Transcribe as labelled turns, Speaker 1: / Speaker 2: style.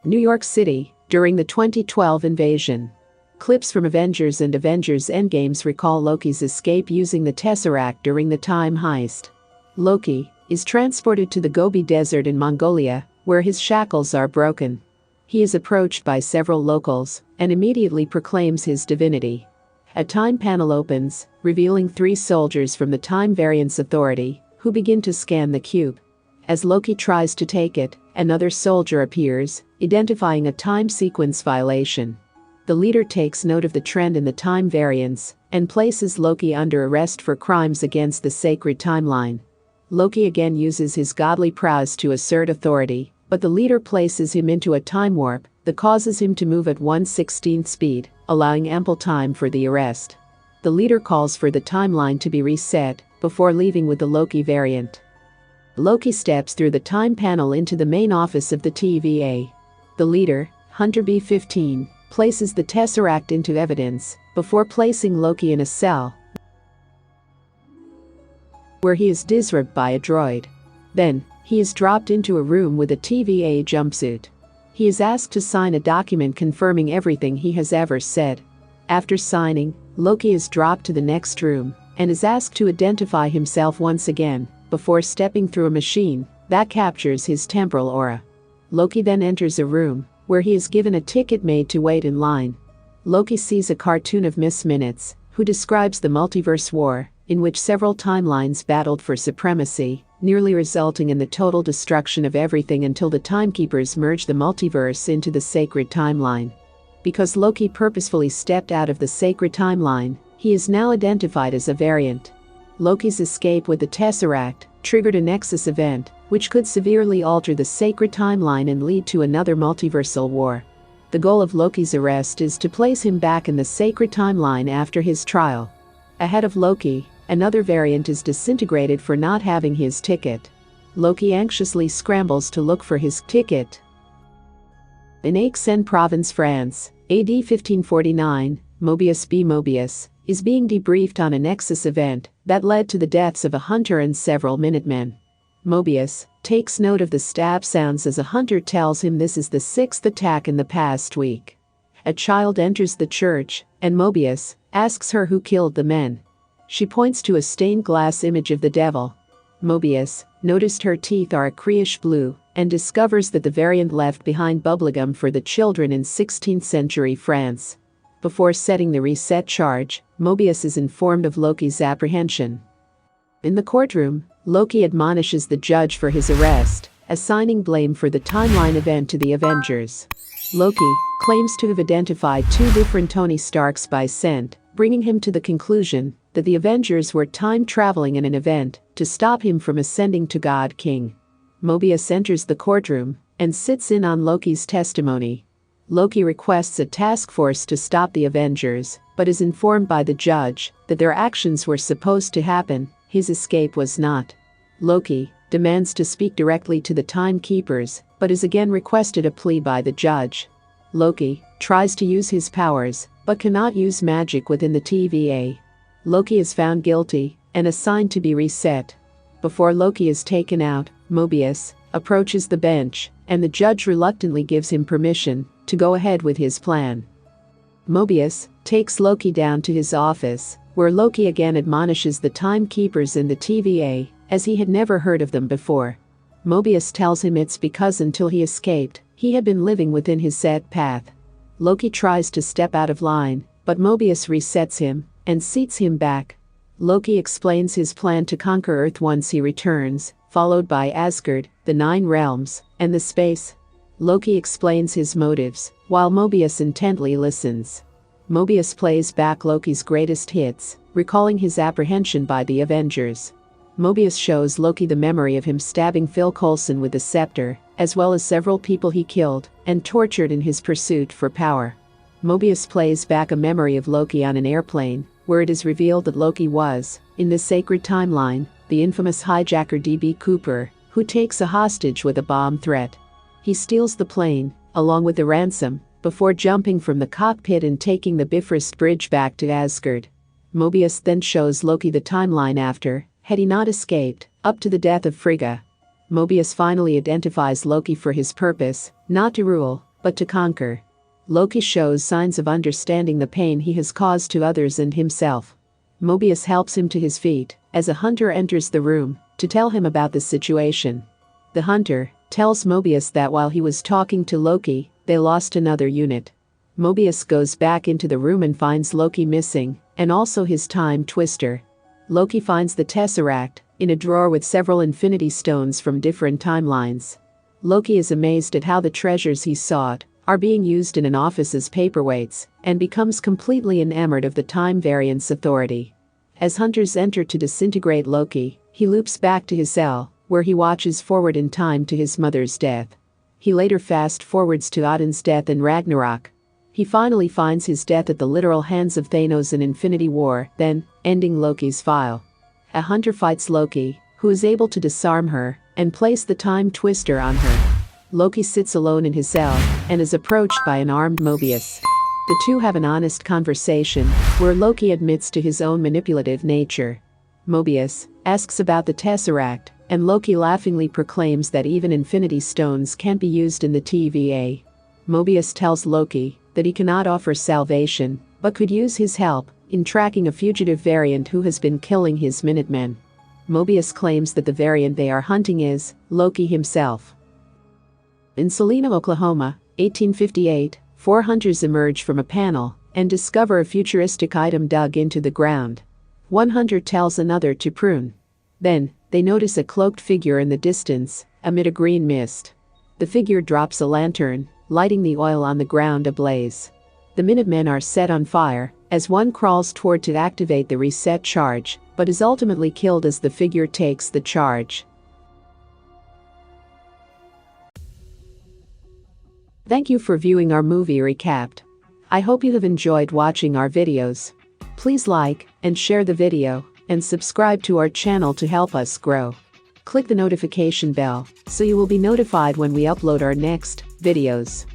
Speaker 1: New York City, during the 2012 invasion. Clips from Avengers and Avengers Endgames recall Loki's escape using the Tesseract during the time heist. Loki is transported to the Gobi Desert in Mongolia, where his shackles are broken. He is approached by several locals and immediately proclaims his divinity. A time panel opens, revealing 3 soldiers from the Time Variance Authority, who begin to scan the cube. As Loki tries to take it, another soldier appears, identifying a time sequence violation. The leader takes note of the trend in the time variance and places Loki under arrest for crimes against the sacred timeline. Loki again uses his godly prowess to assert authority, but the leader places him into a time warp that causes him to move at 1/16th speed, allowing ample time for the arrest. The leader calls for the timeline to be reset before leaving with the Loki variant. Loki steps through the time panel into the main office of the TVA. The leader, Hunter B-15, places the Tesseract into evidence before placing Loki in a cell where he is disrobed by a droid. Then, he is dropped into a room with a TVA jumpsuit. He is asked to sign a document confirming everything he has ever said. After signing, Loki is dropped to the next room and is asked to identify himself once again before stepping through a machine that captures his temporal aura. Loki then enters a room where he is given a ticket made to wait in line. Loki sees a cartoon of Miss Minutes, who describes the multiverse war, in which several timelines battled for supremacy, nearly resulting in the total destruction of everything until the Timekeepers merged the multiverse into the sacred timeline. Because Loki purposefully stepped out of the sacred timeline, he is now identified as a variant. Loki's escape with the Tesseract triggered a Nexus event, which could severely alter the sacred timeline and lead to another multiversal war. The goal of Loki's arrest is to place him back in the sacred timeline after his trial. Ahead of Loki, another variant is disintegrated for not having his ticket. Loki anxiously scrambles to look for his ticket. In Aix-en Provence, France, AD 1549, Mobius B. Mobius is being debriefed on a Nexus event that led to the deaths of a hunter and several Minutemen. Mobius takes note of the stab sounds as a hunter tells him this is the 6th attack in the past week. A child enters the church, and Mobius asks her who killed the men. She points to a stained glass image of the devil. Mobius noticed her teeth are a creeish blue and discovers that the variant left behind bubblegum for the children in 16th century France. Before setting the reset charge, Mobius is informed of Loki's apprehension. In the courtroom, Loki admonishes the judge for his arrest, assigning blame for the timeline event to the Avengers. Loki claims to have identified 2 different Tony Starks by scent, bringing him to the conclusion that the Avengers were time-traveling in an event to stop him from ascending to God King. Mobius enters the courtroom and sits in on Loki's testimony. Loki requests a task force to stop the Avengers, but is informed by the judge that their actions were supposed to happen, his escape was not. Loki demands to speak directly to the Timekeepers, but is again requested a plea by the judge. Loki tries to use his powers, but cannot use magic within the TVA. Loki is found guilty and assigned to be reset. Before Loki is taken out, Mobius approaches the bench, and the judge reluctantly gives him permission to go ahead with his plan. Mobius takes Loki down to his office, where Loki again admonishes the Timekeepers in the TVA, as he had never heard of them before. Mobius tells him it's because until he escaped, he had been living within his set path. Loki tries to step out of line, but Mobius resets him and seats him back. Loki explains his plan to conquer Earth once he returns, followed by Asgard, the 9 realms, and the space. Loki explains his motives, while Mobius intently listens. Mobius plays back Loki's greatest hits, recalling his apprehension by the Avengers. Mobius shows Loki the memory of him stabbing Phil Coulson with the scepter, as well as several people he killed and tortured in his pursuit for power. Mobius plays back a memory of Loki on an airplane, where it is revealed that Loki was, in the sacred timeline, the infamous hijacker D.B. Cooper, who takes a hostage with a bomb threat. He steals the plane, along with the ransom, before jumping from the cockpit and taking the Bifrost Bridge back to Asgard. Mobius then shows Loki the timeline after, had he not escaped, up to the death of Frigga. Mobius finally identifies Loki for his purpose, not to rule, but to conquer. Loki shows signs of understanding the pain he has caused to others and himself. Mobius helps him to his feet as a hunter enters the room to tell him about the situation. The hunter tells Mobius that while he was talking to Loki, they lost another unit. Mobius goes back into the room and finds Loki missing, and also his time twister. Loki finds the Tesseract in a drawer with several Infinity Stones from different timelines. Loki is amazed at how the treasures he sought are being used in an office as paperweights and becomes completely enamored of the Time Variance Authority. As hunters enter to disintegrate Loki, he loops back to his cell, where he watches forward in time to his mother's death. He later fast-forwards to Odin's death in Ragnarok. He finally finds his death at the literal hands of Thanos in Infinity War, then ending Loki's file. A hunter fights Loki, who is able to disarm her and place the time twister on her. Loki sits alone in his cell and is approached by an armed Mobius. The two have an honest conversation where Loki admits to his own manipulative nature. Mobius asks about the Tesseract, and Loki laughingly proclaims that even Infinity Stones can't be used in the TVA. Mobius tells Loki that he cannot offer salvation, but could use his help in tracking a fugitive variant who has been killing his Minutemen. Mobius claims that the variant they are hunting is Loki himself. In Salina, Oklahoma, 1858, 4 hunters emerge from a panel and discover a futuristic item dug into the ground. One hunter tells another to prune. Then, they notice a cloaked figure in the distance, amid a green mist. The figure drops a lantern, lighting the oil on the ground ablaze. The Minutemen are set on fire, as one crawls toward to activate the reset charge, but is ultimately killed as the figure takes the charge. Thank you for viewing our movie recapped. I hope you have enjoyed watching our videos. Please like and share the video, and subscribe to our channel to help us grow. Click the notification bell so you will be notified when we upload our next videos.